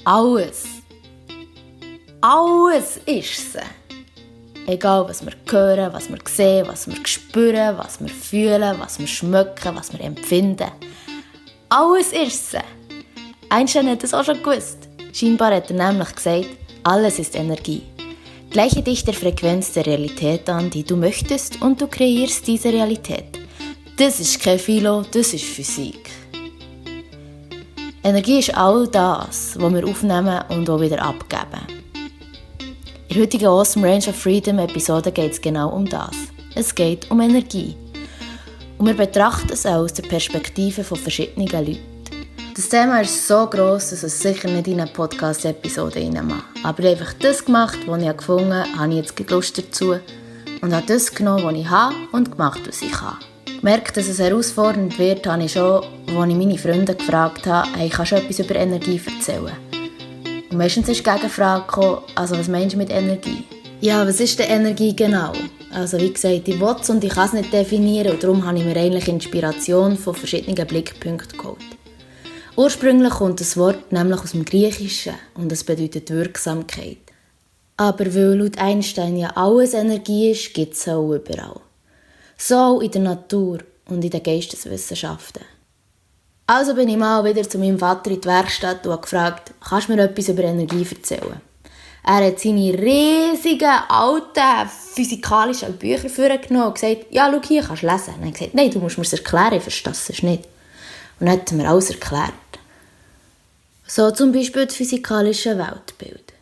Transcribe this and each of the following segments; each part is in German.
Alles. Alles ist sie. Egal, was wir hören, was wir sehen, was wir spüren, was wir fühlen, was wir schmecken, was wir empfinden. Alles ist sie. Einstein hat das auch schon gewusst. Scheinbar hat er nämlich gesagt, alles ist Energie. Gleiche dich der Frequenz der Realität an, die du möchtest, und du kreierst diese Realität. Das ist kein Philo, das ist Physik. Energie ist all das, was wir aufnehmen und auch wieder abgeben. In der heutigen Awesome Range of Freedom Episode geht es genau um das. Es geht um Energie. Und wir betrachten es auch aus der Perspektive von verschiedenen Leuten. Das Thema ist so gross, dass es sicher nicht in eine Podcast-Episode reinmacht. Aber ich habe einfach das gemacht, was ich gefunden habe, habe ich jetzt Lust dazu. Und habe das genommen, was ich habe, und gemacht, was ich kann. Gemerkt, dass es herausfordernd wird, habe ich schon, als ich meine Freunde gefragt habe, hey, kannst du etwas über Energie erzählen? Und meistens ist die Gegenfrage gekommen, also was meinst du mit Energie? Ja, was ist denn Energie genau? Also wie gesagt, ich will es und ich kann es nicht definieren und darum habe ich mir eigentlich Inspiration von verschiedenen Blickpunkten geholt. Ursprünglich kommt das Wort nämlich aus dem Griechischen und es bedeutet Wirksamkeit. Aber weil laut Einstein ja alles Energie ist, gibt es auch überall. So auch in der Natur und in den Geisteswissenschaften. Also bin ich mal wieder zu meinem Vater in die Werkstatt und habe gefragt, kannst du mir etwas über Energie erzählen? Er hat seine riesigen, alten, physikalischen Bücher vorgenommen und gesagt, ja, schau hier, kannst du lesen. Und er hat gesagt, nein, du musst mir es erklären, ich verstehe es nicht. Und dann hat er mir alles erklärt. So zum Beispiel das physikalische Weltbild.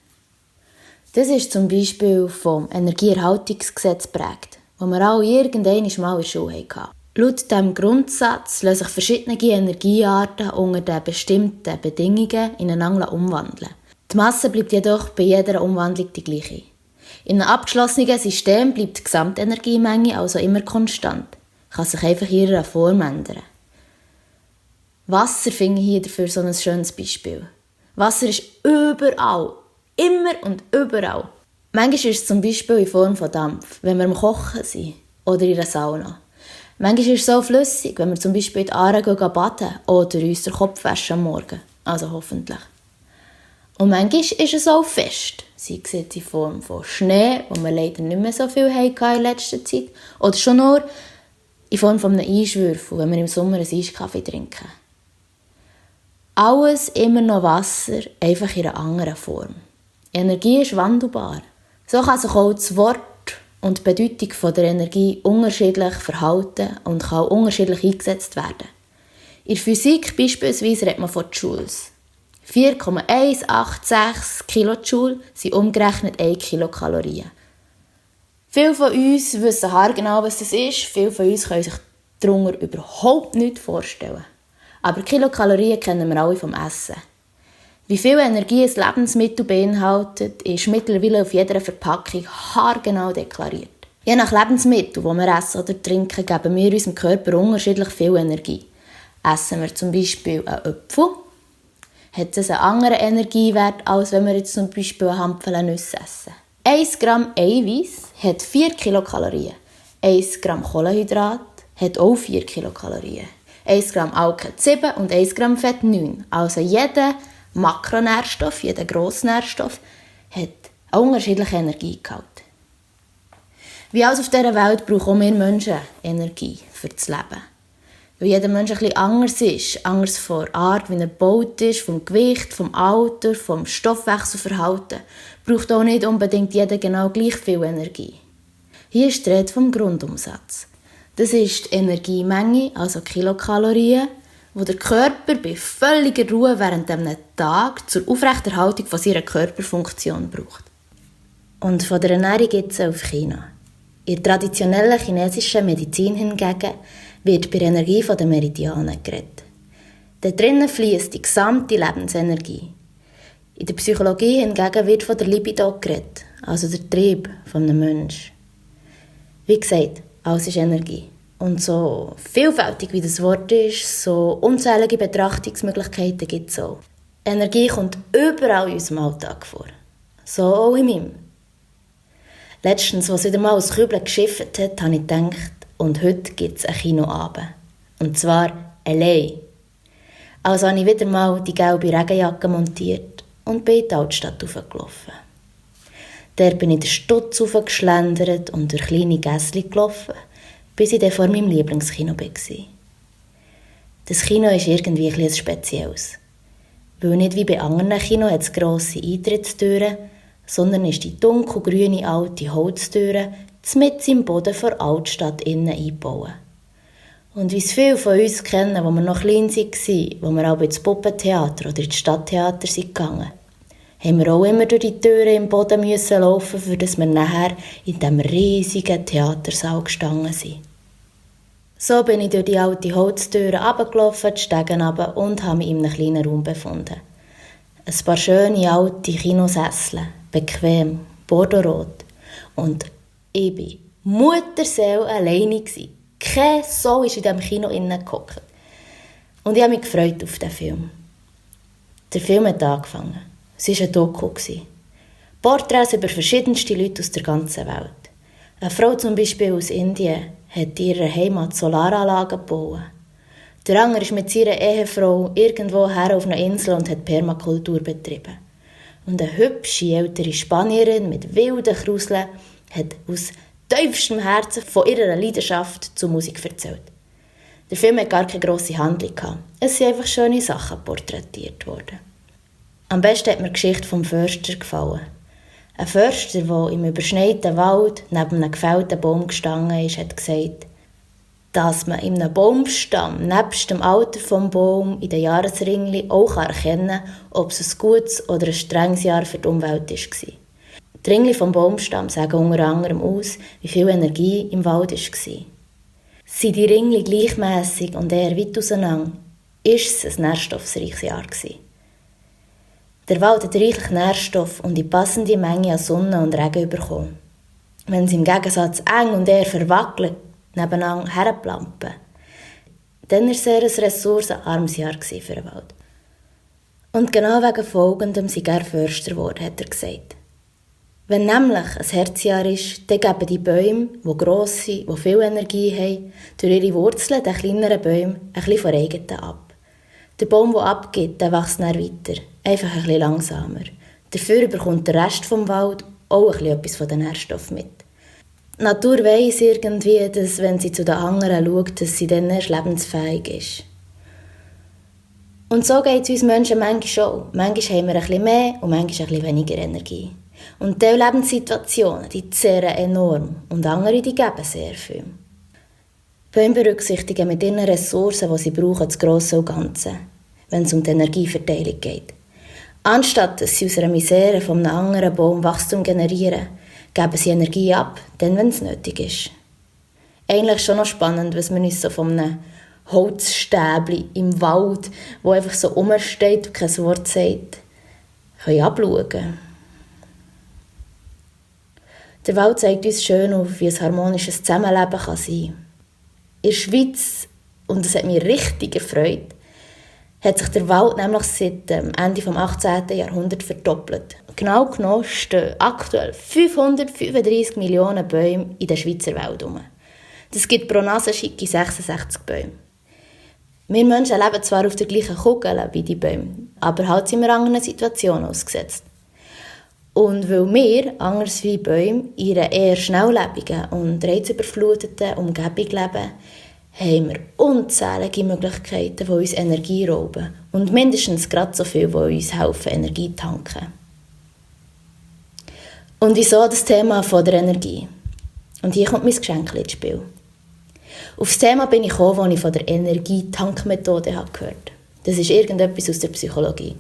Das ist zum Beispiel vom Energieerhaltungsgesetz geprägt, das wir alle irgendwann mal in der Schule hatten. Laut diesem Grundsatz lassen sich verschiedene Energiearten unter den bestimmten Bedingungen ineinander umwandeln. Die Masse bleibt jedoch bei jeder Umwandlung die gleiche. In einem abgeschlossenen System bleibt die Gesamtenergiemenge also immer konstant, kann sich einfach in ihrer Form ändern. Wasser finde ich hier dafür so ein schönes Beispiel. Wasser ist überall, immer und überall. Manchmal ist es zum Beispiel in Form von Dampf, wenn wir am Kochen sind oder in einer Sauna. Manchmal ist es so flüssig, wenn wir zum Beispiel in die Aare gehen baden oder uns den Kopf waschen am Morgen. Also hoffentlich. Und manchmal ist es auch fest. Sei es in Form von Schnee, wo wir leider nicht mehr so viel hatten in letzter Zeit. Oder schon nur in Form von einem Eiswürfel, wenn wir im Sommer einen Eiskaffee trinken. Alles immer noch Wasser, einfach in einer anderen Form. Energie ist wandelbar. So kann sich auch das Wort und die Bedeutung von der Energie unterschiedlich verhalten und kann auch unterschiedlich eingesetzt werden. In der Physik beispielsweise redet man von Joules. 4,186 Kilojoule sind umgerechnet 1 Kilokalorien. Viele von uns wissen haargenau, was das ist. Viele von uns können sich darunter überhaupt nichts vorstellen. Aber Kilokalorien kennen wir alle vom Essen. Wie viel Energie ein Lebensmittel beinhaltet, ist mittlerweile auf jeder Verpackung haargenau deklariert. Je nach Lebensmittel, das wir essen oder trinken, geben wir unserem Körper unterschiedlich viel Energie. Essen wir zum Beispiel einen Apfel, hat es einen anderen Energiewert, als wenn wir jetzt zum Beispiel eine Handvoll Nüsse essen. 1 Gramm Eiweiß hat 4 Kilokalorien. 1 Gramm Kohlenhydrat hat auch 4 Kilokalorien. 1 Gramm Alke 7 und 1 Gramm Fett 9. Also jeder Makronährstoff, jeder Grossnährstoff hat einen unterschiedlichen Energiegehalt. Wie alles auf dieser Welt brauchen auch wir Menschen Energie für das Leben. Weil jeder Mensch ein bisschen anders von der Art, wie er gebaut ist, vom Gewicht, vom Alter, vom Stoffwechselverhalten, braucht auch nicht unbedingt jeder genau gleich viel Energie. Hier ist die Rede vom Grundumsatz. Das ist die Energiemenge, also Kilokalorien, die der Körper bei völliger Ruhe während einem Tag zur Aufrechterhaltung von seiner Körperfunktion braucht. Und von der Ernährung gibt es auf China. In der traditionellen chinesischen Medizin hingegen wird bei der Energie der Meridianen geredet. Da drinnen fließt die gesamte Lebensenergie. In der Psychologie hingegen wird von der Libido geredet, also der Trieb eines Menschen. Wie gesagt, alles ist Energie. Und so vielfältig wie das Wort ist, so unzählige Betrachtungsmöglichkeiten gibt es auch. Energie kommt überall in unserem Alltag vor. So auch in meinem. Letztens, als wieder mal aus Kübeln geschifft hat, habe ich gedacht, und heute gibt es einen Kinoabend. Und zwar allein. Also habe ich wieder mal die gelbe Regenjacke montiert und bin in die Altstadt hochgelaufen. Dort bin ich den Stutz hochgeschlendert und durch kleine Gässchen gelaufen, bis ich dann vor meinem Lieblingskino war. Das Kino ist irgendwie etwas Spezielles. Weil nicht wie bei anderen Kinos hat es grosse Eintrittstüren, sondern ist die dunkelgrüne alte Holztüre mitten im Boden der Altstadt innen eingebaut. Und wie es viele von uns kennen, als wir noch klein waren, wo wir auch ins Puppentheater oder ins Stadttheater gegangen, haben wir auch immer durch die Türen im Boden laufen, für dass wir nachher in diesem riesigen Theatersaal gestanden sind. So bin ich durch die alte Holztüre runtergelaufen, die Stegen runter und habe mich in einem kleinen Raum befunden. Ein paar schöne alte Kinosessel, bequem, bordeaux-rot. Und ich war Mutterseele alleine. Kein Soul ist in diesem Kino gehockt. Und ich habe mich gefreut auf den Film. Der Film hat angefangen. Es war ein Doku. Porträts über verschiedenste Leute aus der ganzen Welt. Eine Frau zum Beispiel aus Indien hat in ihrer Heimat Solaranlagen gebaut. Der andere ist mit seiner Ehefrau irgendwo her auf einer Insel und hat Permakultur betrieben. Und eine hübsche ältere Spanierin mit wilden Kruseln hat aus tiefstem Herzen von ihrer Leidenschaft zur Musik erzählt. Der Film hat gar keine grosse Handlung gehabt. Es sind einfach schöne Sachen porträtiert worden. Am besten hat mir die Geschichte vom Förster gefallen. Ein Förster, der im überschneiten Wald neben einem gefällten Baum gestanden ist, hat gesagt, dass man in einem Baumstamm nebst dem Alter des Baums in den Jahresringli auch erkennen kann, ob es ein gutes oder ein strenges Jahr für die Umwelt war. Die Ringli vom Baumstamm sagen unter anderem aus, wie viel Energie im Wald war. Sind die Ringli gleichmässig und eher weit auseinander, ist es ein nährstoffreiches Jahr gewesen. Der Wald hat reichlich Nährstoff und die passende Menge an Sonne und Regen bekommen. Wenn sie im Gegensatz eng und eher verwackelt nebeneinander herplampen, dann war es sehr ein ressourcenarmes Jahr für den Wald. Und genau wegen Folgendem sei er Förster geworden, hat er gesagt. Wenn nämlich ein Herzjahr ist, dann geben die Bäume, die gross sind, die viel Energie haben, durch ihre Wurzeln den kleineren Bäumen ein bisschen von eigenen ab. Der Baum, der abgibt, der wächst dann weiter, einfach ein bisschen langsamer. Dafür bekommt der Rest vom Wald auch ein bisschen etwas von den Nährstoffen mit. Die Natur weiss irgendwie, dass, wenn sie zu den anderen schaut, dass sie dann erst lebensfähig ist. Und so geht es uns Menschen manchmal auch. Manchmal haben wir ein bisschen mehr und manchmal ein bisschen weniger Energie. Und diese Lebenssituationen, die zehren enorm und andere, die geben sehr viel. Bäume berücksichtigen mit ihren Ressourcen, die sie brauchen, das Grosse und Ganze, wenn es um die Energieverteilung geht. Anstatt dass sie aus einer Misere von einem anderen Baum Wachstum generieren, geben sie Energie ab, dann wenn es nötig ist. Eigentlich schon noch spannend, was man uns so von einem Holzstäbli im Wald, wo einfach so rumsteht und kein Wort sagt, abschauen können. Der Wald zeigt uns schön auf, wie ein harmonisches Zusammenleben kann sein. In der Schweiz, und das hat mich richtig gefreut, hat sich der Wald nämlich seit dem Ende des 18. Jahrhunderts verdoppelt. Genau genommen stehen aktuell 535 Millionen Bäume in der Schweizer Welt herum. Das gibt pro Nase schicke 66 Bäume. Wir Menschen leben zwar auf der gleichen Kugel wie die Bäume, aber halt sind wir anderen Situationen ausgesetzt. Und weil wir, anders wie Bäume, in einer eher schnelllebigen und reizüberfluteten Umgebung leben, haben wir unzählige Möglichkeiten, die uns Energie rauben und mindestens gerade so viel, die uns helfen, Energie zu tanken. Und wieso das Thema von der Energie? Und hier kommt mein Geschenk ins Spiel. Auf das Thema bin ich gekommen, als ich von der Energietankmethode gehört habe. Das ist irgendetwas aus der Psychologie.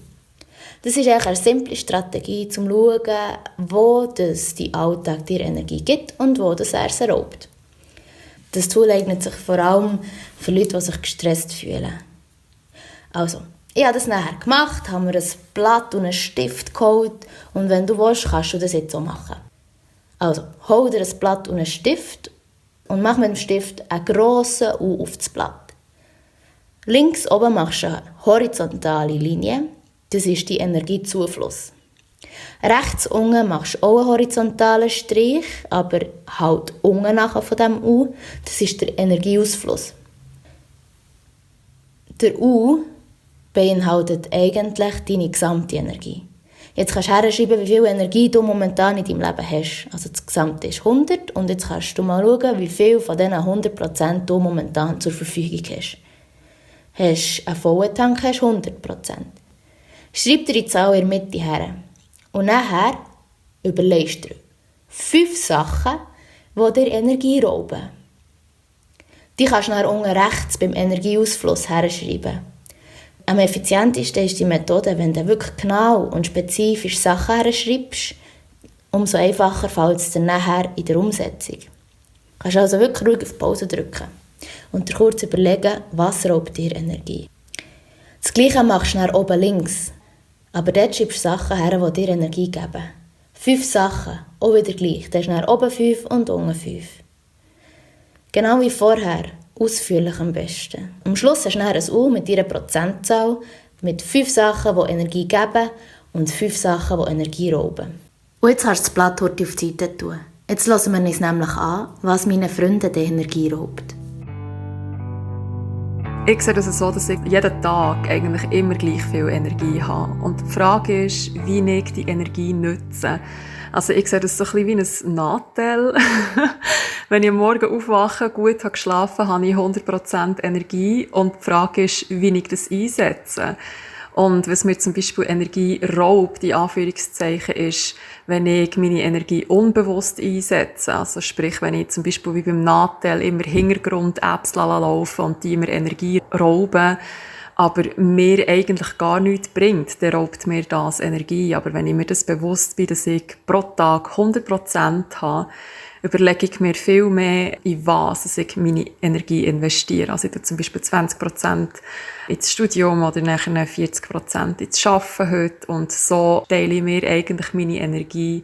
Das ist eigentlich eine simple Strategie, um zu schauen, wo das die Alltag dir Energie gibt und wo das er raubt. Das Tool eignet sich vor allem für Leute, die sich gestresst fühlen. Also, ich habe das nachher gemacht, habe mir ein Blatt und einen Stift geholt und wenn du willst, kannst du das jetzt so machen. Also, hol dir ein Blatt und einen Stift und mach mit dem Stift einen grossen U auf das Blatt. Links oben machst du eine horizontale Linie. Das ist die Energiezufluss. Rechts unten machst du auch einen horizontalen Strich, aber halt unten nachher von diesem U. Das ist der Energieausfluss. Der U beinhaltet eigentlich deine gesamte Energie. Jetzt kannst du herschreiben, wie viel Energie du momentan in deinem Leben hast. Also das Gesamte ist 100 und jetzt kannst du mal schauen, wie viel von diesen 100% du momentan zur Verfügung hast. Hast du einen vollen Tank, hast du 100%. Schreib dir die Zahl in der Mitte her. Und nachher überlegst du 5 Sachen, die dir Energie rauben. Die kannst du nachher unten rechts beim Energieausfluss herschreiben. Am effizientesten ist die Methode, wenn du wirklich genau und spezifisch Sachen herschreibst, umso einfacher fällt es dir nachher in der Umsetzung. Du kannst also wirklich ruhig auf Pause drücken und dir kurz überlegen, was raubt dir Energie. Das Gleiche machst du dann oben links, aber dort schreibst du Sachen her, die dir Energie geben. 5 Sachen, auch wieder gleich. Da hast du dann oben 5 und unten 5. Genau wie vorher, ausführlich am besten. Am Schluss hast du dann ein U mit deiner Prozentzahl, mit 5 Sachen, die Energie geben und 5 Sachen, die Energie rauben. Und jetzt kannst du das Blatt auf die Seite tun. Jetzt hören wir uns nämlich an, was meinen Freunden die Energie raubt. Ich sehe das so, dass ich jeden Tag eigentlich immer gleich viel Energie habe. Und die Frage ist, wie ich die Energie nutze. Also ich sehe das so ein bisschen wie ein Nachteil. Wenn ich am Morgen aufwache, gut habe geschlafen, habe ich 100% Energie. Und die Frage ist, wie ich das einsetze. Und was mir zum Beispiel Energie raubt, in Anführungszeichen, ist, wenn ich meine Energie unbewusst einsetze. Also sprich, wenn ich zum Beispiel wie beim Nachteil immer Hintergrund-Apps laufen und die mir Energie rauben, aber mir eigentlich gar nichts bringt, dann raubt mir das Energie. Aber wenn ich mir das bewusst bin, dass ich pro Tag 100% habe, überlege ich mir viel mehr, in was ich meine Energie investiere. Also ich tue zum Beispiel 20% ins Studium oder nachher 40% ins Arbeiten heute. Und so teile ich mir eigentlich meine Energie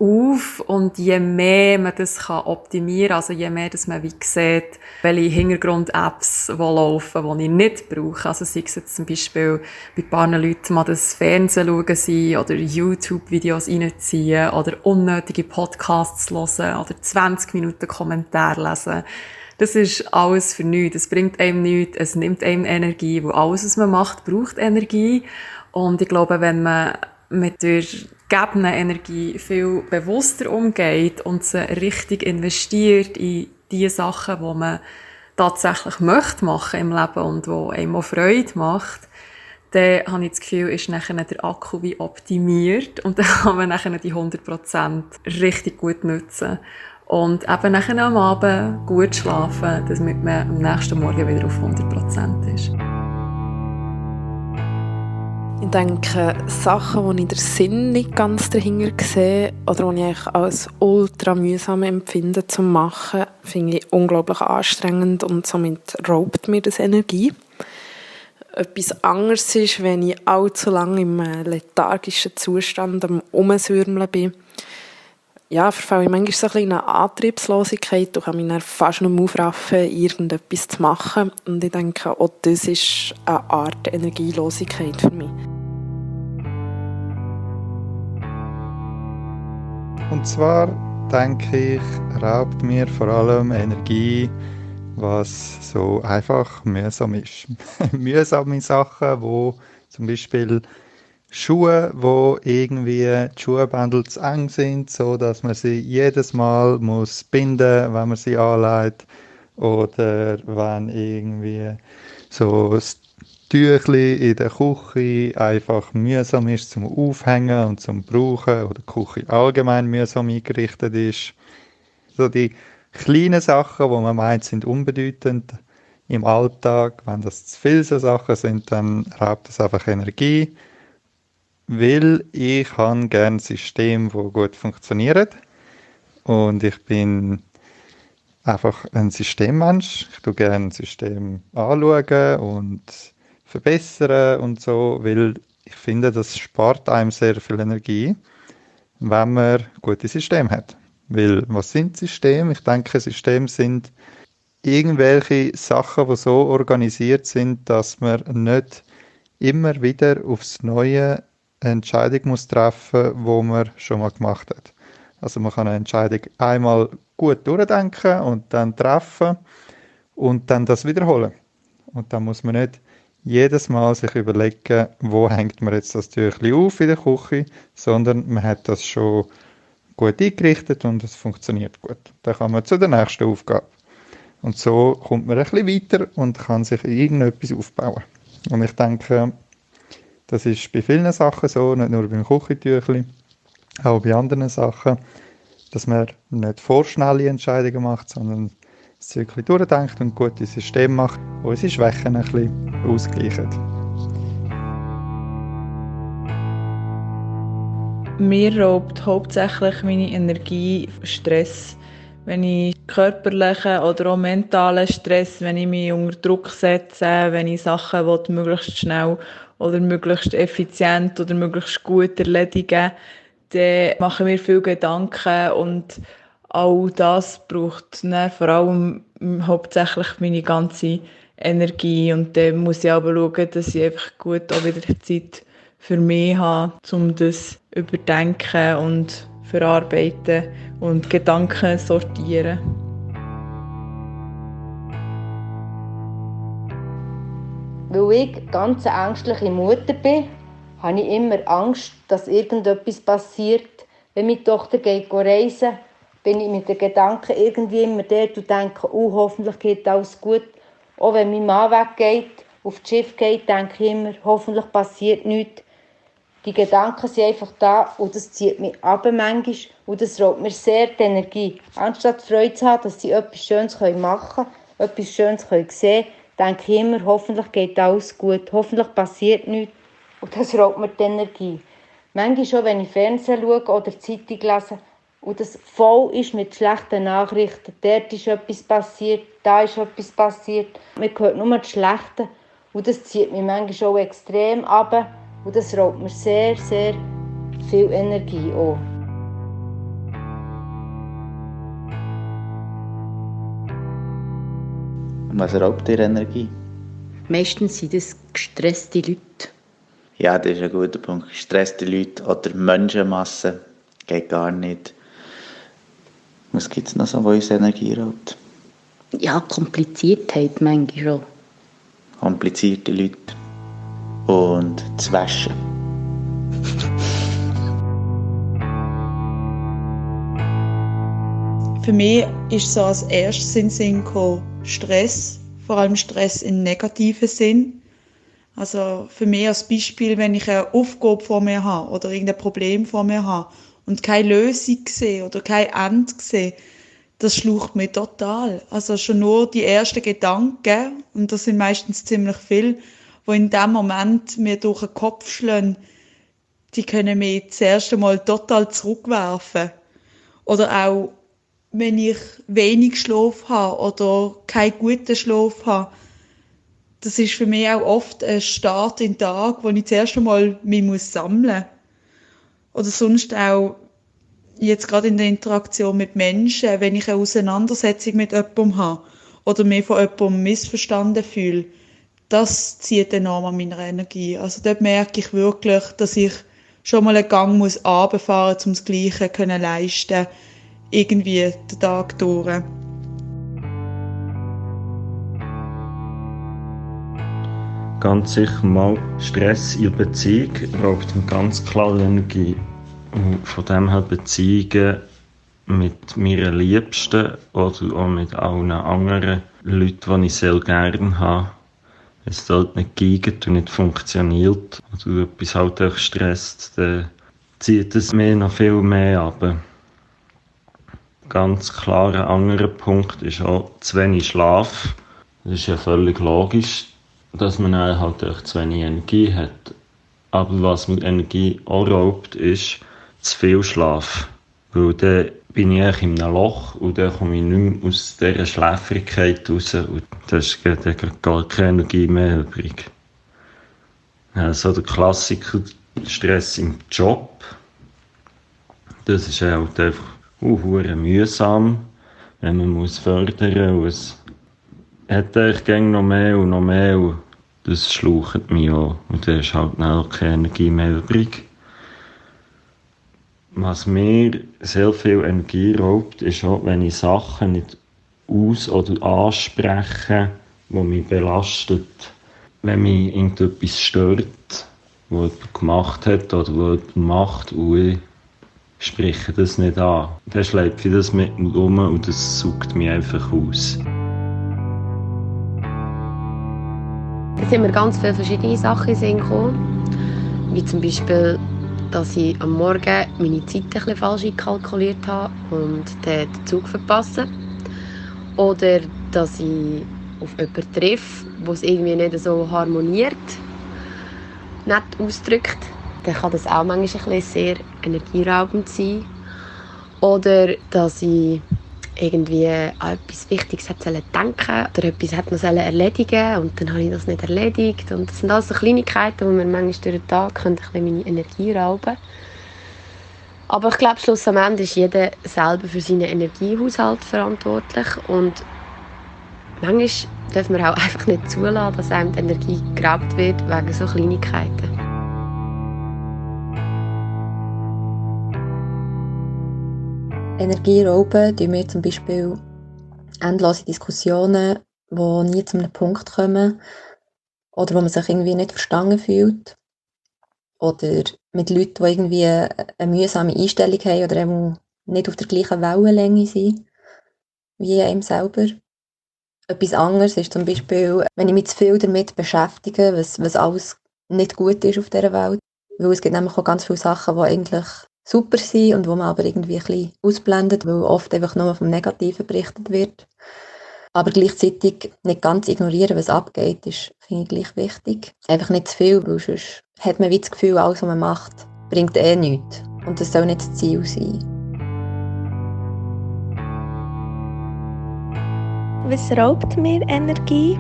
auf. Und je mehr man das optimieren kann, also je mehr dass man wie sieht, welche Hintergrund-Apps laufen, die ich nicht brauche. Also sei es jetzt zum Beispiel bei ein paar Leuten mal das Fernsehen schauen sein oder YouTube-Videos reinziehen oder unnötige Podcasts hören oder 20 Minuten Kommentare lesen. Das ist alles für nichts. Es bringt einem nichts, es nimmt einem Energie, weil alles, was man macht, braucht Energie. Und ich glaube, wenn man mit der gegebenen Energie viel bewusster umgeht und sie richtig investiert in die Sachen, die man tatsächlich möchte machen im Leben und die einem auch Freude macht, dann habe ich das Gefühl, ist nachher der Akku wie optimiert und dann kann man nachher die 100% richtig gut nutzen. Und eben nachher am Abend gut schlafen, damit man am nächsten Morgen wieder auf 100% ist. Ich denke, Sachen, die ich den Sinn nicht ganz dahinter sehe oder die ich eigentlich als ultra mühsam empfinde zu machen, finde ich unglaublich anstrengend und somit raubt mir das Energie. Etwas anderes ist, wenn ich allzu lange im lethargischen Zustand am Umsürmeln bin. Ja, verfalle ich manchmal so ein bisschen in eine Antriebslosigkeit und kann mich dann fast nicht mehr aufraffen, irgendetwas zu machen. Und ich denke, auch das ist eine Art Energielosigkeit für mich. Und zwar, denke ich, raubt mir vor allem Energie, was so einfach mühsam ist. Mühsame Sachen, wo zum Beispiel Schuhe, wo irgendwie die Schuhbändel zu eng sind, so dass man sie jedes Mal muss binden, wenn man sie anlegt, oder wenn irgendwie so das Tüchli in der Küche einfach mühsam ist zum Aufhängen und zum Brauchen, oder die Küche allgemein mühsam eingerichtet ist. So die kleinen Sachen, die man meint, sind unbedeutend im Alltag. Wenn das zu viele so Sachen sind, dann raubt das einfach Energie. Weil ich habe gerne ein System, das gut funktioniert. Und ich bin einfach ein Systemmensch. Ich schaue gerne ein System anschauen und verbessern und so, weil ich finde, das spart einem sehr viel Energie, wenn man gute Systeme hat. Weil, was sind Systeme? Ich denke, Systeme sind irgendwelche Sachen, die so organisiert sind, dass man nicht immer wieder aufs Neue eine Entscheidung muss treffen, die man schon mal gemacht hat. Also man kann eine Entscheidung einmal gut durchdenken und dann treffen und dann das wiederholen. Und dann muss man nicht jedes Mal sich überlegen, wo hängt man jetzt das Tüchli auf in der Küche, sondern man hat das schon gut eingerichtet und es funktioniert gut. Dann kann man zu der nächsten Aufgabe. Und so kommt man ein bisschen weiter und kann sich irgendetwas aufbauen. Und ich denke, das ist bei vielen Sachen so, nicht nur beim Küchentüchli, auch bei anderen Sachen, dass man nicht vorschnelle Entscheidungen macht, sondern das Zykli durchdenkt und gute Systeme macht, die unsere Schwächen ein bisschen ausgleichen. Mir raubt hauptsächlich meine Energie Stress. Wenn ich körperlichen oder auch mentalen Stress, wenn ich mich unter Druck setze, wenn ich Sachen will, möglichst schnell oder möglichst effizient oder möglichst gut erledigen, dann mache ich mir viele Gedanken und all das braucht vor allem hauptsächlich meine ganze Energie und dann muss ich aber schauen, dass ich einfach gut auch wieder Zeit für mich habe, um das überdenken und verarbeiten und Gedanken sortieren. Weil ich ganz eine ängstliche Mutter bin, habe ich immer Angst, dass irgendetwas passiert. Wenn meine Tochter geht reisen, bin ich mit den Gedanken irgendwie immer dort und denke, hoffentlich geht alles gut. Auch wenn mein Mann weggeht, auf das Schiff geht, denke ich immer, hoffentlich passiert nichts. Die Gedanken sind einfach da und das zieht mich ab manchmal und das raubt mir sehr die Energie. Anstatt Freude zu haben, dass sie etwas Schönes machen können, etwas Schönes sehen können, denke ich immer, hoffentlich geht alles gut, hoffentlich passiert nichts. Und das raubt mir die Energie. Manchmal schon, wenn ich Fernsehen schaue oder Zeitung lese und das voll ist mit schlechten Nachrichten. Dort ist etwas passiert, da ist etwas passiert. Man hört nur das Schlechte und das zieht mich manchmal auch extrem ab. Und das raubt mir sehr, sehr viel Energie an. Was raubt dir Energie? Meistens sind es gestresste Leute. Ja, das ist ein guter Punkt. Gestresste Leute oder Menschenmassen geht gar nicht. Was gibt es noch so, was uns Energie raubt? Ja, Kompliziertheit manchmal schon. Komplizierte Leute. Und das Waschen. Für mich ist so als erstes in den Sinn gekommen, Stress, vor allem Stress im negativen Sinn. Also für mich als Beispiel, wenn ich eine Aufgabe vor mir habe oder irgendein Problem vor mir habe und keine Lösung sehe oder kein Ende sehe, das schlaucht mich total. Also schon nur die ersten Gedanken, und das sind meistens ziemlich viele, die in dem Moment mir durch den Kopf schlagen, die können mich das erste Mal total zurückwerfen. Oder auch, wenn ich wenig Schlaf habe oder keinen guten Schlaf habe, das ist für mich auch oft ein Start in den Tag, wo ich das erste Mal mich sammeln muss. Oder sonst auch, jetzt gerade in der Interaktion mit Menschen, wenn ich eine Auseinandersetzung mit jemandem habe oder mich von jemandem missverstanden fühle, das zieht enorm an meiner Energie. Also dort merke ich wirklich, dass ich schon mal einen Gang muss runterfahren muss, um das Gleiche zu leisten, irgendwie den Tag durch. Ganz sicher mal Stress in der Beziehung raubt mir ganz klar Energie. Und von dem her Beziehungen mit meiner Liebsten oder auch mit allen anderen Leuten, die ich sehr gerne habe. Wenn es dort nicht geht und nicht funktioniert oder etwas halt euch stresst, dann zieht es mir noch viel mehr ab. Ganz klar ein anderer Punkt ist auch zu wenig Schlaf. Das ist ja völlig logisch, dass man dann halt auch zu wenig Energie hat. Aber was mir Energie auch raubt, ist zu viel Schlaf. Weil dann bin ich eigentlich in einem Loch und dann komme ich nicht mehr aus dieser Schläfrigkeit raus und da ist dann gar keine Energie mehr übrig. Also der Klassiker, Stress im Job, das ist halt einfach mühsam, wenn man muss fördern muss. Es hat eigentlich noch mehr und das schlaucht mich auch und dann ist halt auch keine Energie mehr übrig. Was mir sehr viel Energie raubt, ist auch, wenn ich Sachen nicht aus- oder anspreche, die mich belastet. wenn mich irgendetwas stört, was jemand gemacht hat oder was jemand macht und ich spreche das nicht an, dann schleife ich das mit mir rum und das saugt mich einfach aus. Es sind mir ganz viele verschiedene Sachen in den Sinn gekommen, wie zum Beispiel, dass ich am Morgen meine Zeit ein bisschen falsch einkalkuliert habe und den Zug verpasse. Oder dass ich auf jemanden treffe, der es irgendwie nicht so harmoniert, nett ausdrückt. Dann kann das auch manchmal ein bisschen sehr energieraubend sein. Oder dass ich irgendwie an etwas Wichtiges denken oder etwas hätte noch erledigen und dann habe ich das nicht erledigt. Und das sind alles so Kleinigkeiten, die mir manchmal durch den Tag ein bisschen meine Energie rauben. Aber ich glaube, schlussendlich ist jeder selber für seinen Energiehaushalt verantwortlich und manchmal dürfen wir auch einfach nicht zulassen, dass einem die Energie geraubt wird wegen so Kleinigkeiten. Energie rauben tun wir zum Beispiel endlose Diskussionen, die nie zu einem Punkt kommen oder wo man sich irgendwie nicht verstanden fühlt. Oder mit Leuten, die irgendwie eine mühsame Einstellung haben oder eben nicht auf der gleichen Wellenlänge sind wie einem selber. Etwas anderes ist zum Beispiel, wenn ich mich zu viel damit beschäftige, was alles nicht gut ist auf dieser Welt. Weil es gibt nämlich auch ganz viele Sachen, die eigentlich super sind und wo man aber irgendwie ein bisschen ausblendet, weil oft einfach nur vom Negativen berichtet wird. Aber gleichzeitig nicht ganz ignorieren, was abgeht, ist, finde ich, gleich wichtig. Einfach nicht zu viel, weil sonst hat man wie das Gefühl, alles, was man macht, bringt nichts. Und das soll nicht das Ziel sein. Was raubt mir Energie,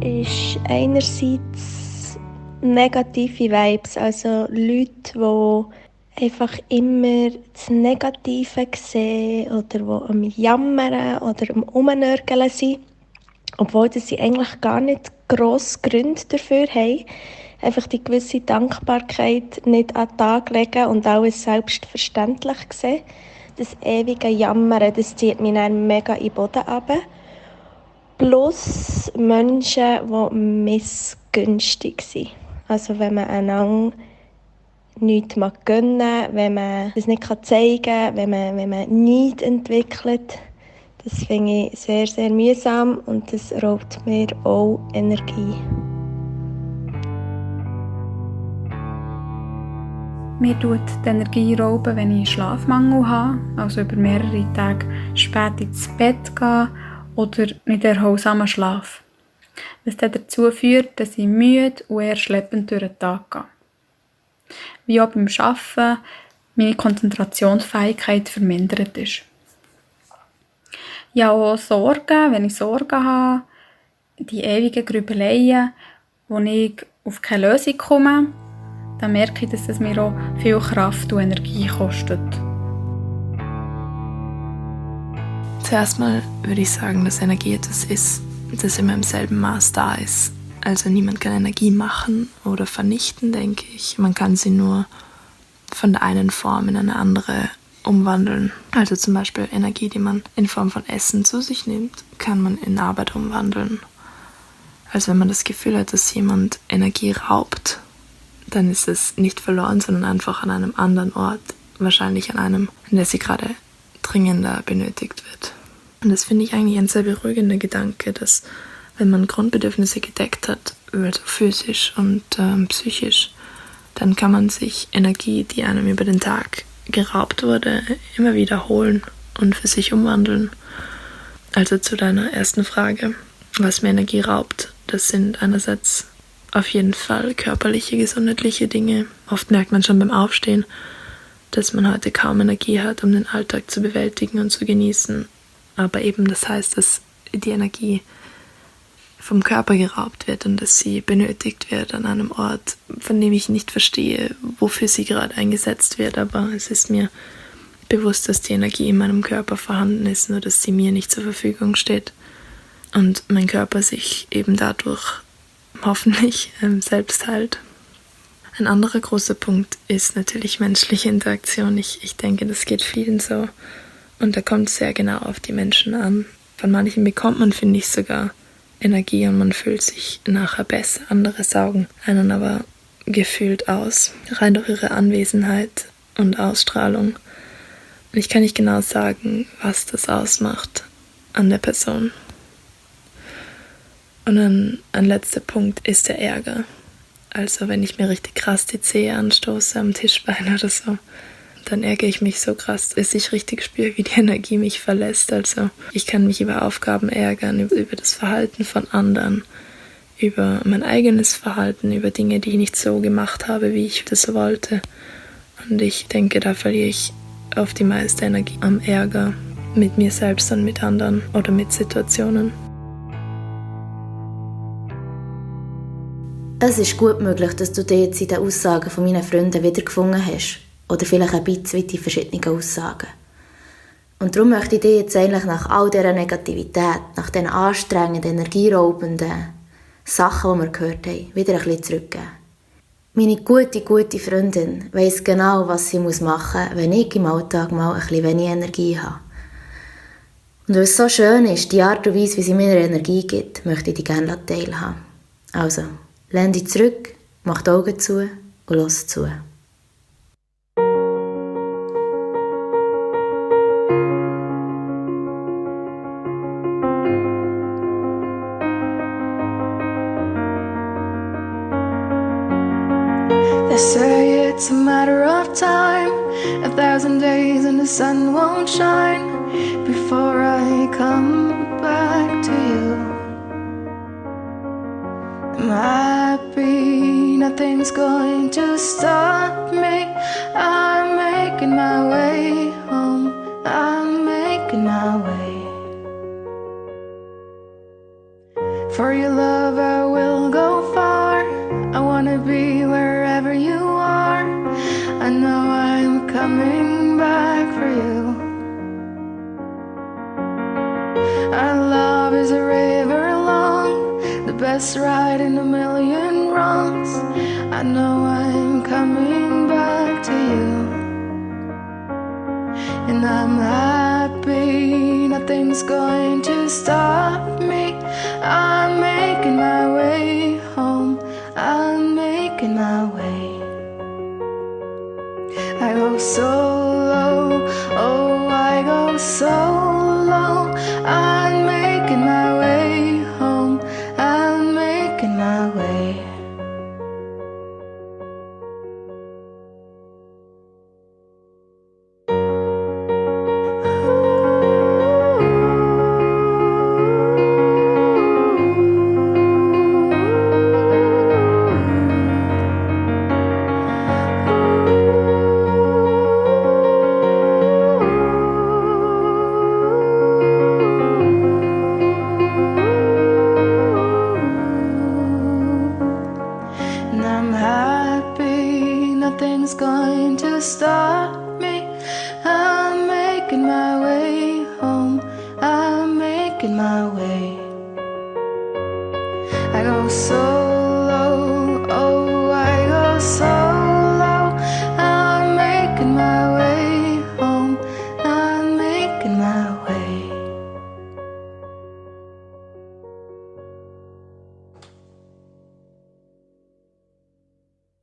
ist einerseits negative Vibes, also Leute, die einfach immer das Negative sehen oder die am Jammern oder am Rumnörgeln sind, obwohl sie eigentlich gar nicht grosse Gründe dafür haben. Einfach die gewisse Dankbarkeit nicht an den Tag legen und alles selbstverständlich sehen. Das ewige Jammern, das zieht mich dann mega in den Boden runter. Plus Menschen, die missgünstig sind. Also wenn man einander nichts gönnen mag, wenn man das nicht zeigen kann, wenn man nichts entwickelt. Das finde ich sehr, sehr mühsam und das raubt mir auch Energie. Mir tut die Energie rauben, wenn ich Schlafmangel habe, also über mehrere Tage spät ins Bett gehe oder nicht erholsamen Schlaf. Was dann dazu führt, dass ich müde und eher schleppend durch den Tag gehe. Wie auch beim Arbeiten meine Konzentrationsfähigkeit vermindert ist. Ich habe auch Sorgen, wenn ich Sorgen habe, die ewigen Grübeleien, wo ich auf keine Lösung komme, dann merke ich, dass es mir auch viel Kraft und Energie kostet. Zuerst mal würde ich sagen, dass Energie etwas ist, das immer im selben Maß da ist. Also niemand kann Energie machen oder vernichten, denke ich. Man kann sie nur von der einen Form in eine andere umwandeln. Also zum Beispiel Energie, die man in Form von Essen zu sich nimmt, kann man in Arbeit umwandeln. Also wenn man das Gefühl hat, dass jemand Energie raubt, dann ist es nicht verloren, sondern einfach an einem anderen Ort. Wahrscheinlich an einem, in der sie gerade dringender benötigt wird. Und das finde ich eigentlich ein sehr beruhigender Gedanke, dass wenn man Grundbedürfnisse gedeckt hat, also physisch und psychisch, dann kann man sich Energie, die einem über den Tag geraubt wurde, immer wiederholen und für sich umwandeln. Also zu deiner ersten Frage, was mir Energie raubt, das sind einerseits auf jeden Fall körperliche, gesundheitliche Dinge. Oft merkt man schon beim Aufstehen, dass man heute kaum Energie hat, um den Alltag zu bewältigen und zu genießen. Aber eben das heißt, dass die Energie vom Körper geraubt wird und dass sie benötigt wird an einem Ort, von dem ich nicht verstehe, wofür sie gerade eingesetzt wird. Aber es ist mir bewusst, dass die Energie in meinem Körper vorhanden ist, nur dass sie mir nicht zur Verfügung steht. Und mein Körper sich eben dadurch hoffentlich selbst heilt. Ein anderer großer Punkt ist natürlich menschliche Interaktion. Ich denke, das geht vielen so. Und da kommt es sehr genau auf die Menschen an. Von manchen bekommt man, finde ich, sogar Energie und man fühlt sich nachher besser. Andere saugen einen aber gefühlt aus, rein durch ihre Anwesenheit und Ausstrahlung. Und ich kann nicht genau sagen, was das ausmacht an der Person. Und ein letzter Punkt ist der Ärger. Also wenn ich mir richtig krass die Zehe anstoße am Tischbein oder so, dann ärgere ich mich so krass, dass ich richtig spüre, wie die Energie mich verlässt. Also ich kann mich über Aufgaben ärgern, über das Verhalten von anderen, über mein eigenes Verhalten, über Dinge, die ich nicht so gemacht habe, wie ich das wollte. Und ich denke, da verliere ich oft die meiste Energie am Ärger mit mir selbst und mit anderen oder mit Situationen. Es ist gut möglich, dass du dich jetzt in den Aussagen von meinen Freunden wiedergefunden hast. Oder vielleicht ein bisschen die verschiedenen Aussagen. Und darum möchte ich dich jetzt eigentlich nach all dieser Negativität, nach diesen anstrengenden, energieraubenden Sachen, die wir gehört haben, wieder ein bisschen zurückgeben. Meine gute Freundin weiss genau, was sie machen muss, wenn ich im Alltag mal ein bisschen wenig Energie habe. Und weil es so schön ist, die Art und Weise, wie sie mir Energie gibt, möchte ich dich gerne teilhaben. Also, lehn dich zurück, mach die Augen zu und lass zu. They say it's a matter of time, 1,000 days and the sun won't shine before I come back to you. I'm happy, nothing's going to stop me. I'm making my way home, I'm making my way. For your love I will go far, I wanna be wherever you are. I know I'm coming back for you. Our love is a river long, the best ride in a million wrongs. I know I'm coming back to you. And I'm happy, nothing's going to stop me. I'm making my way home, I'm making my way. I go so low, oh I go so low. I'm making my way home, I'm making my way.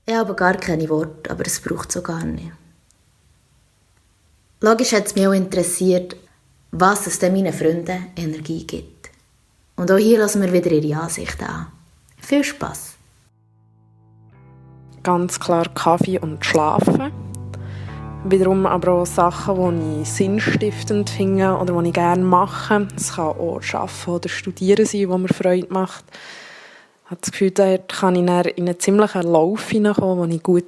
Ich habe gar keine Worte, aber es braucht so gar nicht. Logisch hat es mich auch interessiert, was es denn meinen Freunden Energie gibt. Und auch hier lassen wir wieder ihre Ansichten an. Viel Spass! Ganz klar Kaffee und Schlafen. Wiederum aber auch Sachen, die ich sinnstiftend finde oder die ich gerne mache. Es kann auch Arbeiten oder Studieren sein, was mir Freude macht. Ich habe das Gefühl, dort kann ich in einen ziemlichen Lauf hineinkommen, wo ich gut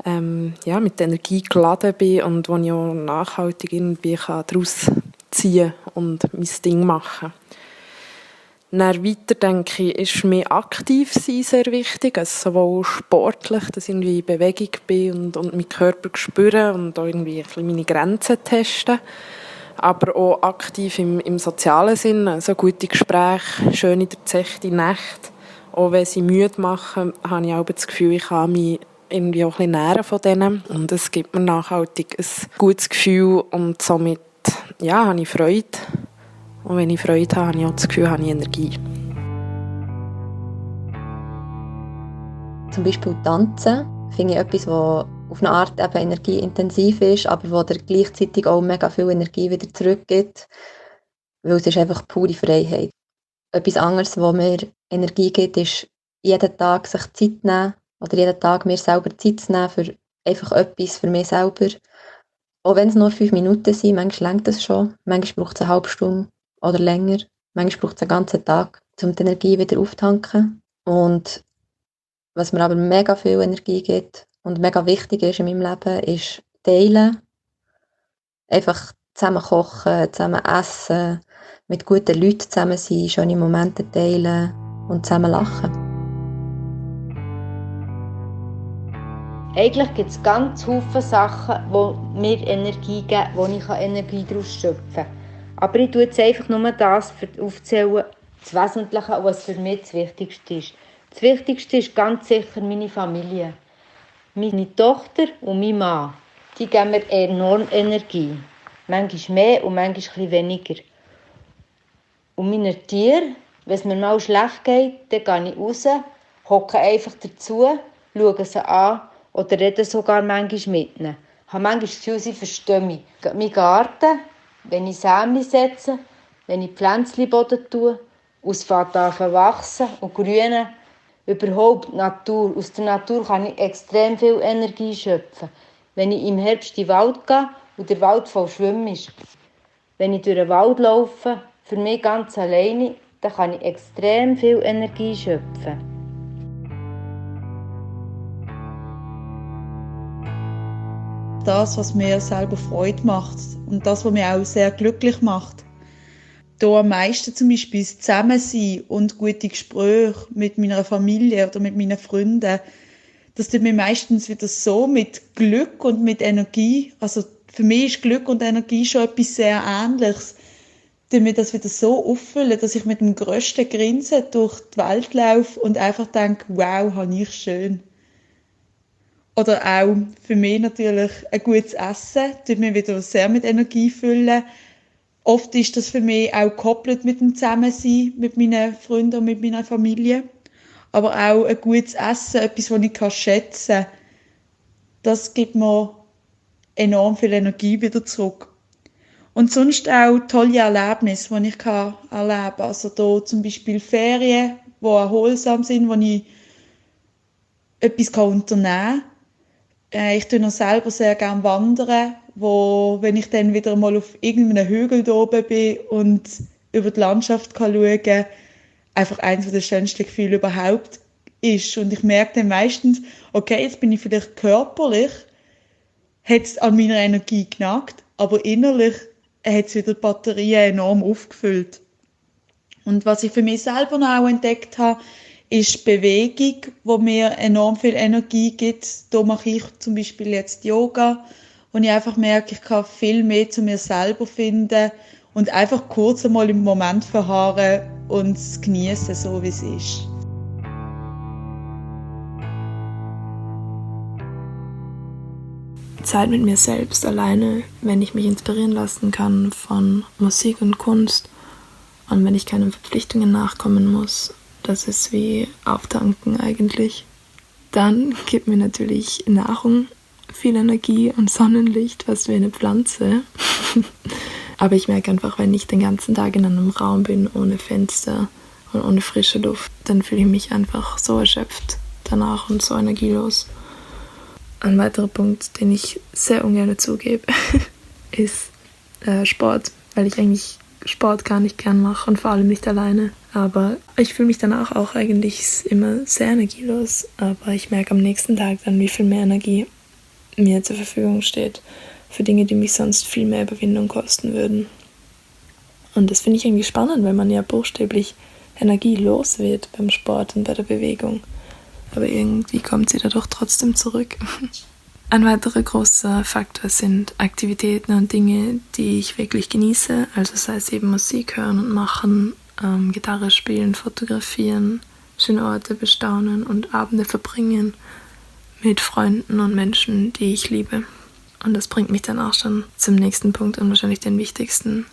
mit Energie geladen bin und wo ich auch nachhaltig irgendwie daraus ziehen und mein Ding machen. Dann weiter, denke ich, ist für mich aktiv sein sehr wichtig, also sowohl sportlich, dass ich irgendwie in Bewegung bin und meinen Körper spüre und auch irgendwie ein bisschen meine Grenzen testen, aber auch aktiv im sozialen Sinn, also gute Gespräche, schöne, durchzechte Nächte. Auch wenn sie müde machen, habe ich auch das Gefühl, ich kann mich irgendwie auch ein bisschen nähren von denen und es gibt mir nachhaltig ein gutes Gefühl und somit habe ich Freude Und wenn ich Freude habe, habe ich auch das Gefühl, habe ich Energie. Zum Beispiel Tanzen finde ich etwas, was auf eine Art eben energieintensiv ist, aber wo dir gleichzeitig auch mega viel Energie wieder zurückgibt, weil es ist einfach pure Freiheit. Etwas anderes, was mir Energie gibt, ist jeden Tag sich Zeit nehmen oder jeden Tag mir selber Zeit zu nehmen für einfach etwas für mich selber. Auch wenn es nur 5 Minuten sind, manchmal reicht das schon, manchmal braucht es eine halbe Stunde oder länger, manchmal braucht es einen ganzen Tag, um die Energie wieder aufzutanken. Und was mir aber mega viel Energie gibt und mega wichtig ist in meinem Leben, ist teilen. Einfach zusammen kochen, zusammen essen, mit guten Leuten zusammen sein, schöne Momente teilen und zusammen lachen. Eigentlich gibt es ganz viele Sachen, die mir Energie geben, wo ich Energie daraus schöpfen kann. Aber ich tue jetzt einfach nur das aufzählen, das Wesentliche, was für mich das Wichtigste ist. Das Wichtigste ist ganz sicher meine Familie. Meine Tochter und mein Mann, die geben mir enorm Energie. Manchmal mehr und manchmal ein bisschen weniger. Und meine Tiere, wenn es mir mal schlecht geht, dann gehe ich raus, hocke einfach dazu, schaue sie an oder rede sogar manchmal mit ihnen. Ich habe manchmal das Gefühl, sie verstehen mich. Mein Garten, wenn ich Sämli setze, wenn ich Pflänzchen Boden tue, es fängt an zu wachsen und grünen. Überhaupt die Natur. Aus der Natur kann ich extrem viel Energie schöpfen. Wenn ich im Herbst in den Wald gehe und der Wald voll Schwimmen ist. Wenn ich durch den Wald laufe, für mich ganz alleine, dann kann ich extrem viel Energie schöpfen. Das, was mir selber Freude macht und das, was mich auch sehr glücklich macht. Da am meisten zum Beispiel das Zusammensein und gute Gespräche mit meiner Familie oder mit meinen Freunden, das tut mir meistens wieder so mit Glück und mit Energie. Also für mich ist Glück und Energie schon etwas sehr Ähnliches. Tut mir das wieder so auffüllen, dass ich mit dem grössten Grinsen durch die Welt laufe und einfach denke, wow, habe ich schön. Oder auch für mich natürlich ein gutes Essen, tut mir wieder sehr mit Energie füllen. Oft ist das für mich auch gekoppelt mit dem Zusammensein mit meinen Freunden und mit meiner Familie. Aber auch ein gutes Essen, etwas, das ich schätzen kann, das gibt mir enorm viel Energie wieder zurück. Und sonst auch tolle Erlebnisse, die ich erleben kann. Also da zum Beispiel Ferien, die erholsam sind, wo ich etwas unternehmen kann. Ich tue noch selber sehr gerne wandern, wo, wenn ich dann wieder mal auf irgendeinem Hügel da oben bin und über die Landschaft schauen kann, einfach eines der schönsten Gefühle überhaupt ist. Und ich merke dann meistens, okay, jetzt bin ich vielleicht körperlich, hat es an meiner Energie genagt, aber innerlich hat es wieder die Batterien enorm aufgefüllt. Und was ich für mich selber noch auch entdeckt habe, ist Bewegung, die mir enorm viel Energie gibt. Da mache ich zum Beispiel jetzt Yoga, wo ich einfach merke, ich kann viel mehr zu mir selber finden und einfach kurz einmal im Moment verharren und es genießen, so wie es ist. Zeit mit mir selbst alleine, wenn ich mich inspirieren lassen kann von Musik und Kunst und wenn ich keinen Verpflichtungen nachkommen muss. Das ist wie Auftanken eigentlich. Dann gibt mir natürlich Nahrung viel Energie und Sonnenlicht, fast wie eine Pflanze. Aber ich merke einfach, wenn ich den ganzen Tag in einem Raum bin, ohne Fenster und ohne frische Luft, dann fühle ich mich einfach so erschöpft danach und so energielos. Ein weiterer Punkt, den ich sehr ungern zugebe, ist Sport, weil ich eigentlich Sport gar nicht gern mache und vor allem nicht alleine. Aber ich fühle mich danach auch eigentlich immer sehr energielos. Aber ich merke am nächsten Tag dann, wie viel mehr Energie mir zur Verfügung steht für Dinge, die mich sonst viel mehr Überwindung kosten würden. Und das finde ich irgendwie spannend, weil man ja buchstäblich Energie los wird beim Sport und bei der Bewegung. Aber irgendwie kommt sie dadurch trotzdem zurück. Ein weiterer großer Faktor sind Aktivitäten und Dinge, die ich wirklich genieße. Also sei es eben Musik hören und machen, Gitarre spielen, fotografieren, schöne Orte bestaunen und Abende verbringen mit Freunden und Menschen, die ich liebe. Und das bringt mich dann auch schon zum nächsten Punkt und wahrscheinlich den wichtigsten.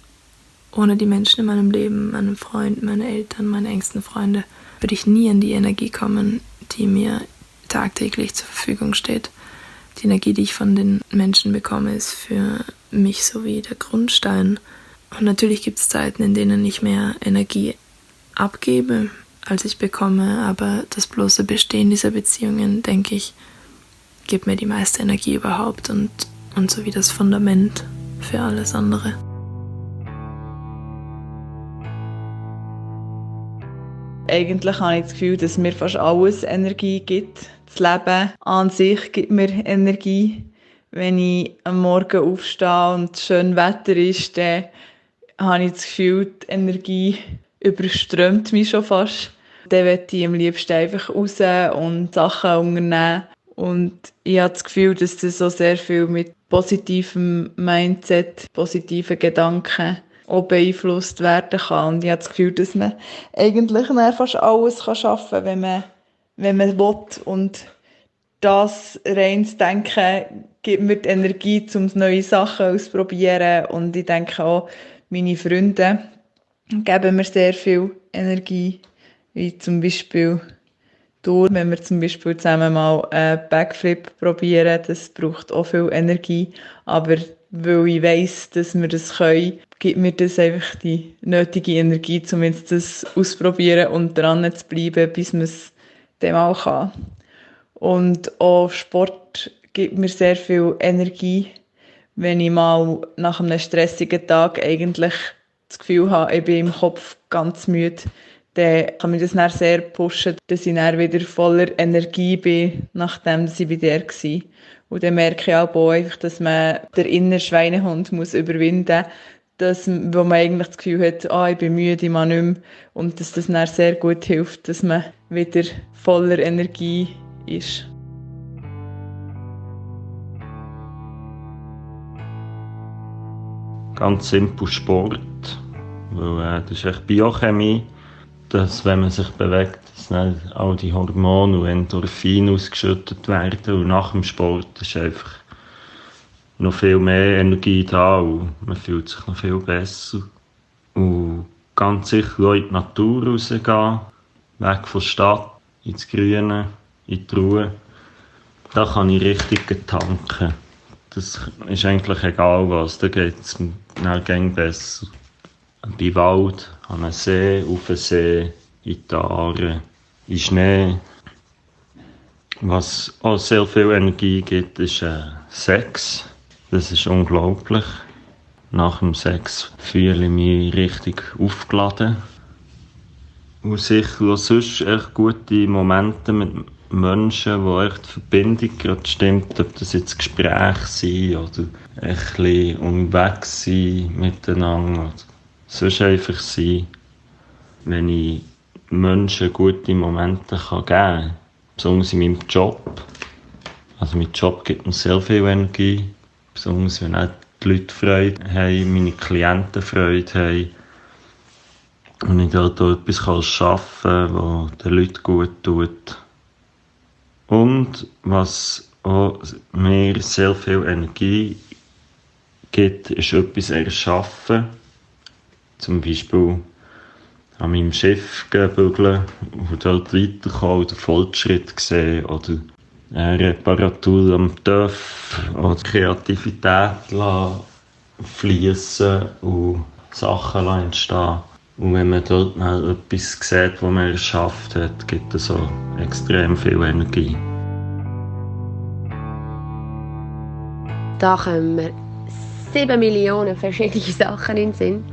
ohne die Menschen in meinem Leben, meinen Freund, meine Eltern, meine engsten Freunde, würde ich nie an die Energie kommen, die mir tagtäglich zur Verfügung steht. Die Energie, die ich von den Menschen bekomme, ist für mich so wie der Grundstein. Und natürlich gibt es Zeiten, in denen ich mehr Energie abgebe, als ich bekomme, aber das bloße Bestehen dieser Beziehungen, denke ich, gibt mir die meiste Energie überhaupt und so wie das Fundament für alles andere. Eigentlich habe ich das Gefühl, dass mir fast alles Energie gibt. Das Leben an sich gibt mir Energie. Wenn ich am Morgen aufstehe und es schön Wetter ist, dann habe ich das Gefühl, die Energie überströmt mich schon fast. Dann möchte ich am liebsten einfach raus und Sachen unternehmen. Und ich habe das Gefühl, dass das so sehr viel mit positivem Mindset, positiven Gedanken auch beeinflusst werden kann. Und ich habe das Gefühl, dass man eigentlich fast alles schaffen kann, wenn man will. Und das reines Denken gibt mir die Energie, um neue Sachen auszuprobieren. Und ich denke auch, meine Freunde geben mir sehr viel Energie. Wie zum Beispiel durch, wenn wir zum Beispiel zusammen mal einen Backflip probieren, das braucht auch viel Energie. Aber weil ich weiss, dass wir das können, gibt mir das einfach die nötige Energie, um jetzt das auszuprobieren und dran zu bleiben, bis man es dann mal kann. Und auch Sport gibt mir sehr viel Energie, wenn ich mal nach einem stressigen Tag eigentlich das Gefühl habe, ich bin im Kopf ganz müde, dann kann mich das dann sehr pushen, dass ich dann wieder voller Energie bin, nachdem ich bei der war. Und dann merke ich auch einfach, dass man den inneren Schweinehund muss überwinden muss, wo man eigentlich das Gefühl hat, ich bin müde, ich kann nicht mehr. Und dass das dann sehr gut hilft, dass man wieder voller Energie ist. Ganz simpel Sport, weil das ist echt Biochemie, dass wenn man sich bewegt, dass dann all die Hormone und Endorphine ausgeschüttet werden und nach dem Sport ist einfach noch viel mehr Energie da und man fühlt sich noch viel besser. Und ganz sicher auch in die Natur rausgehen, weg von der Stadt, ins Grüne, in die Ruhe. Da kann ich richtig tanken. Das ist eigentlich egal was, da geht es mir dann besser. Bei Wald, an einem See, auf den See, in die Aare, in Schnee. Was auch sehr viel Energie gibt, ist Sex. Das ist unglaublich. Nach dem Sex fühle ich mich richtig aufgeladen. Und sicher auch sonst echt gute Momente mit Menschen, wo echt die Verbindung gerade stimmt, ob das jetzt Gespräche sind oder ein bisschen unterwegs sein miteinander oder sonst einfach sein. Wenn ich Menschen gute Momente geben kann, besonders in meinem Job. Also mein Job gibt mir sehr viel Energie, besonders wenn auch die Leute Freude haben, meine Klienten Freude haben. Und ich dort auch etwas schaffen kann, das den Leuten gut tut. Und was auch mir sehr viel Energie gibt, ist etwas erschaffen. Zum Beispiel an meinem Schiff bügeln und dort weiterkommen oder Fortschritt sehen oder eine Reparatur am TÜV oder Kreativität fließen und Sachen entstehen. Und wenn man dort mal etwas sieht, was man erschafft hat, gibt es so extrem viel Energie. Da kommen mir 7 Millionen verschiedene Sachen in den Sinn.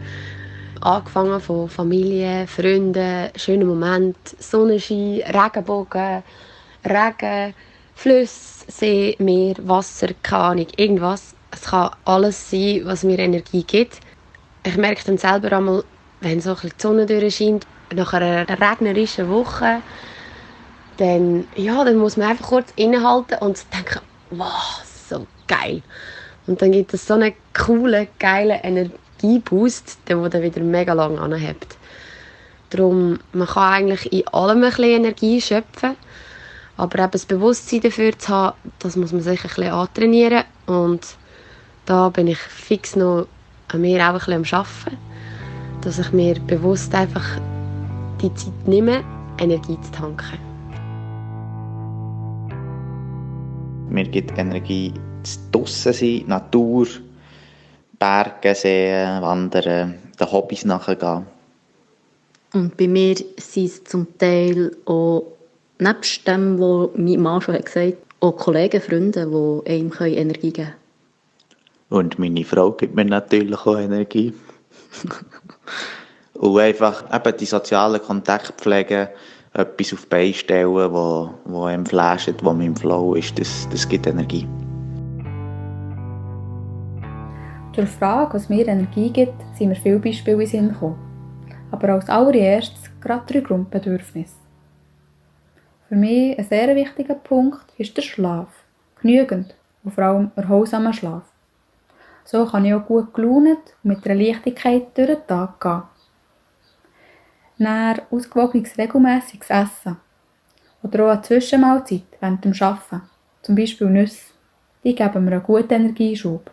Angefangen von Familie, Freunden, schönen Moment, Sonnenschein, Regenbogen, Regen, Flüsse, See, Meer, Wasser, keine Ahnung, irgendwas. Es kann alles sein, was mir Energie gibt. Ich merke dann selber einmal, wenn so ein bisschen die Sonne durchscheint, nach einer regnerischen Woche, dann muss man einfach kurz innehalten und denken, wow, so geil. Und dann gibt es so einen coolen, geilen Energieboost, der dann wieder mega lang anhebt. Darum, man kann eigentlich in allem ein bisschen Energie schöpfen, aber eben das Bewusstsein dafür zu haben, das muss man sich ein bisschen antrainieren. Und da bin ich fix noch an mir auch ein bisschen am Arbeiten. dass ich mir bewusst einfach die Zeit nehme, Energie zu tanken. Mir gibt Energie das draussen sein, Natur, Berge sehen, wandern, den Hobbys nachgehen. Und bei mir sind es zum Teil auch, nebst dem, was mein Mann schon gesagt hat, auch Kollegen, Freunde, die einem Energie geben können. Und meine Frau gibt mir natürlich auch Energie. Und einfach eben die sozialen Kontakte pflegen, etwas auf die Beine stellen, wo einem flasht, wo man im Flow ist, das gibt Energie. Durch die Frage, was mir Energie gibt, sind mir viele Beispiele in den Sinn gekommen. Aber als allererstes gerade 3 Grundbedürfnisse. Für mich ein sehr wichtiger Punkt ist der Schlaf. Genügend und vor allem erholsamer Schlaf. So kann ich auch gut gelaunt und mit einer Leichtigkeit durch den Tag gehen. Dann ausgewogenes, regelmässiges Essen. Oder auch eine Zwischenmahlzeit während dem Arbeiten. Zum Beispiel Nüsse. Die geben mir einen guten Energieschub.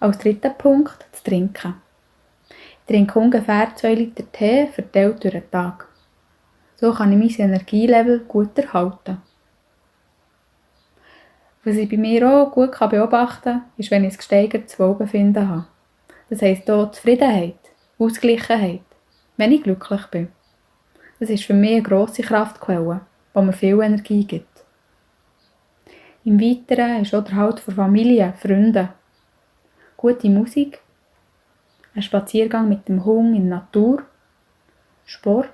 Als 3. Punkt das Trinken. Ich trinke ungefähr 2 Liter Tee verteilt durch den Tag. So kann ich mein Energielevel gut erhalten. Was ich bei mir auch gut beobachten kann, ist, wenn ich ein gesteigertes Wohlbefinden habe. Das heisst auch Zufriedenheit, Ausgeglichenheit, wenn ich glücklich bin. Das ist für mich eine grosse Kraftquelle, die mir viel Energie gibt. Im Weiteren ist auch der Halt von Familie, Freunden, gute Musik, ein Spaziergang mit dem Hund in der Natur, Sport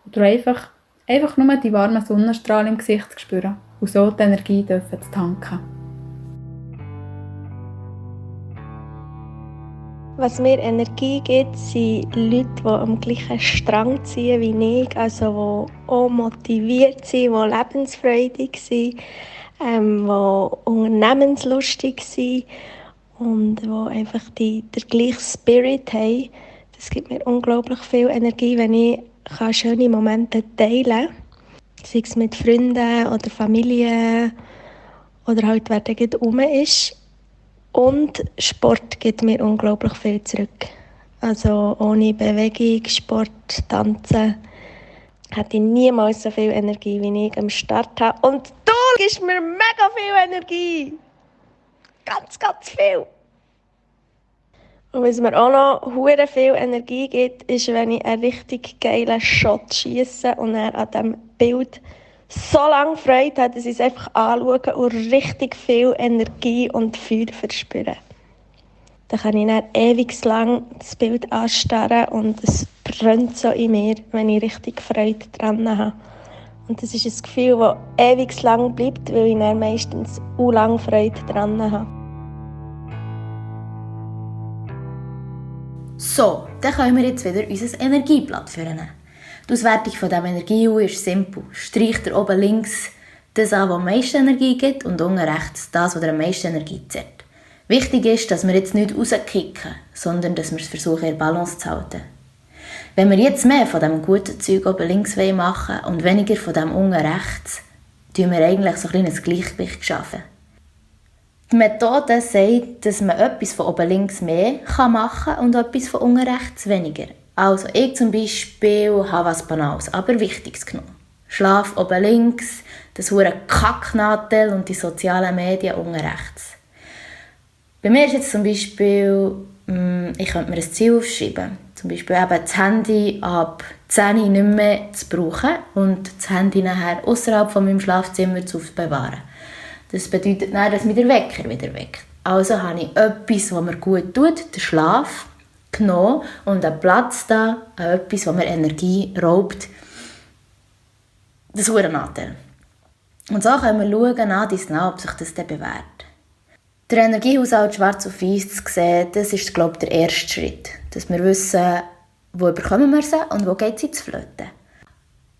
oder einfach nur die warmen Sonnenstrahlen im Gesicht zu spüren und so die Energie zu tanken. Was mir Energie gibt, sind Leute, die am gleichen Strang ziehen wie ich, also die auch motiviert sind, die lebensfreudig sind, die unternehmenslustig sind und die einfach den gleichen Spirit haben. Das gibt mir unglaublich viel Energie, wenn ich schöne Momente teilen kann. Sei es mit Freunden oder Familie oder halt wer da gerade rum ist. Und Sport gibt mir unglaublich viel zurück. Also ohne Bewegung, Sport, Tanzen hätte ich niemals so viel Energie, wie ich am Start habe. Und du gibst mir mega viel Energie. Ganz, ganz viel. Und was mir auch noch hure viel Energie gibt, ist, wenn ich einen richtig geilen Shot schiesse und dann an diesem Bild so lange Freude habe, dass ich es einfach anschaue und richtig viel Energie und Feuer verspüre. Dann kann ich dann ewig lang das Bild anstarren und es brennt so in mir, wenn ich richtig Freude dran habe. Und das ist ein Gefühl, das ewig lang bleibt, weil ich dann meistens auch lange Freude dran habe. So, dann können wir jetzt wieder unser Energieblatt führen. Die Auswertung von diesem Energieuhr ist simpel. Streicht ihr oben links das an, was am meisten Energie gibt, und unten rechts das, was am meisten Energie zehrt. Wichtig ist, dass wir jetzt nicht rauskicken, sondern dass wir es versuchen, in Balance zu halten. Wenn wir jetzt mehr von diesem guten Zeug oben links machen und weniger von dem unten rechts, schaffen wir eigentlich so ein kleines Gleichgewicht schaffen. Die Methode sagt, dass man etwas von oben links mehr machen kann und etwas von unten rechts weniger. Also ich zum Beispiel habe was Banales, aber Wichtiges genommen. Schlaf oben links, das hure Kacknadel und die sozialen Medien unten rechts. Bei mir ist jetzt zum Beispiel, ich könnte mir ein Ziel aufschreiben. Zum Beispiel eben das Handy ab 10 Uhr nicht mehr zu brauchen und das Handy nachher außerhalb von meinem Schlafzimmer zu bewahren. Das bedeutet dann, dass mich der Wecker wieder weckt. Also habe ich etwas, was mir gut tut, den Schlaf, genommen und einen Platz da, etwas, was mir Energie raubt. Das ist ein Nachteil. Und so können wir schauen, ob sich das dann bewährt. Der Energiehaushalt schwarz auf weiß zu sehen, das ist, glaube ich, der erste Schritt. Dass wir wissen, wo bekommen wir sie und wo geht sie zu flöten.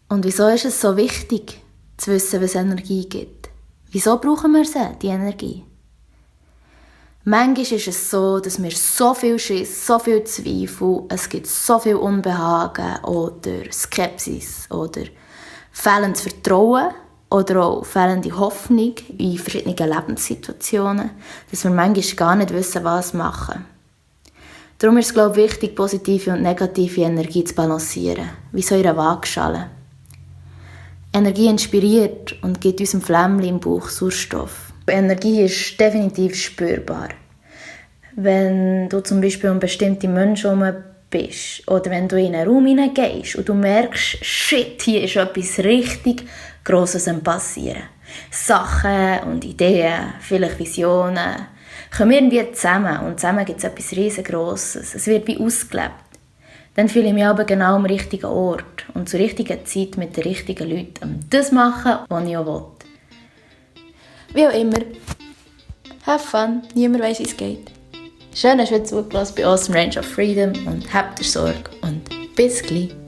Und wieso ist es so wichtig, zu wissen, was Energie gibt? Wieso brauchen wir sie, die Energie? Manchmal ist es so, dass wir so viel Schiss, so viel Zweifel, es gibt so viel Unbehagen oder Skepsis oder fehlendes Vertrauen oder auch fehlende Hoffnung in verschiedenen Lebenssituationen, dass wir manchmal gar nicht wissen, was machen. Darum ist es, glaube ich, wichtig, positive und negative Energie zu balancieren, wie so in einer Waagschale. Energie inspiriert und gibt unserem Flämmchen im Bauch Sauerstoff. Energie ist definitiv spürbar. Wenn du zum Beispiel um bestimmte Menschen herum bist oder wenn du in einen Raum hineingehst und du merkst, shit, hier ist etwas richtig Grosses am Passieren. Sachen und Ideen, vielleicht Visionen, kommen irgendwie zusammen und zusammen gibt es etwas riesengroßes. Es wird wie ausgelebt. Dann fühle ich mich aber genau am richtigen Ort und zur richtigen Zeit mit den richtigen Leuten, um das zu machen, was ich auch will. Wie auch immer, have fun, niemand weiss, wie es geht. Schön, dass du zugelassen bei Awesome Range of Freedom und habt Sorge und bis gleich.